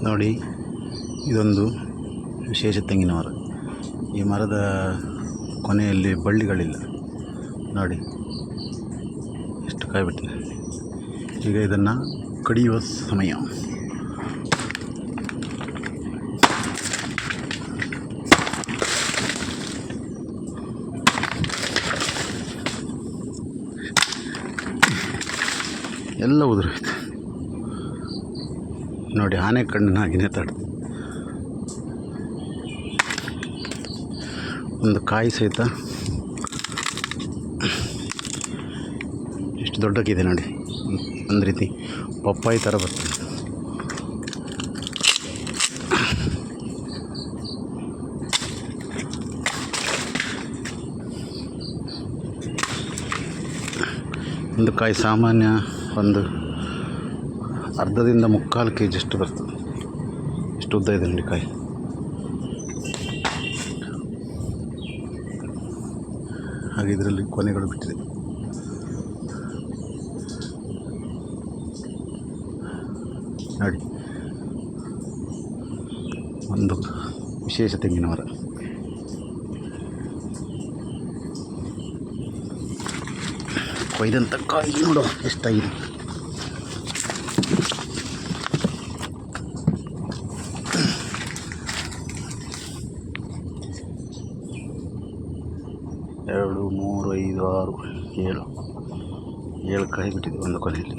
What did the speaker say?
ನೋಡಿ, ಇದೊಂದು ವಿಶೇಷ ತೆಂಗಿನ ಮರ. ಈ ಮರದ ಕೊನೆಯಲ್ಲಿ ಬಳ್ಳಿಗಳಿಲ್ಲ. ನೋಡಿ ಎಷ್ಟು ಕಾಯಿ ಬಿಟ್ಟಿದೆ. ಈಗ ಇದನ್ನು ಕಡಿಯುವ ಸಮಯ. ಎಲ್ಲ ಉದುರೋಯ್ತು ನೋಡಿ, ಆನೆ ಕಣ್ಣಿನಾಗಿನೇ ತಡ್ದು. ಒಂದು ಕಾಯಿ ಸಹಿತ ಎಷ್ಟು ದೊಡ್ಡಕ್ಕಿದೆ ನೋಡಿ. ಒಂದು ರೀತಿ ಪಪ್ಪಾಯಿ ಥರ ಬರ್ತದೆ. ಒಂದು ಕಾಯಿ ಸಾಮಾನ್ಯ ಒಂದು ಅರ್ಧದಿಂದ 3/4 kg ಅಷ್ಟು ಬರ್ತದೆ. ಎಷ್ಟು ಉದ್ದ ಇದೆ ನೋಡಿ ಕಾಯಿ. ಹಾಗೆ ಇದರಲ್ಲಿ ಕೊನೆಗಳು ಬಿಟ್ಟಿದೆ. ನೋಡಿ, ಒಂದು ವಿಶೇಷ ತೆಂಗಿನ ಮರ. ಕೊಯ್ದಂಥ ಕಾಯಿ ನೋಡು ಎಷ್ಟಾಗಿದೆ. ಎರಡು ಮೂರು ಐದು ಆರು ಏಳು ಕಾಯಿ ಬಿಟ್ಟಿದೆ ಒಂದು ಕೊನೆಯಲ್ಲಿ.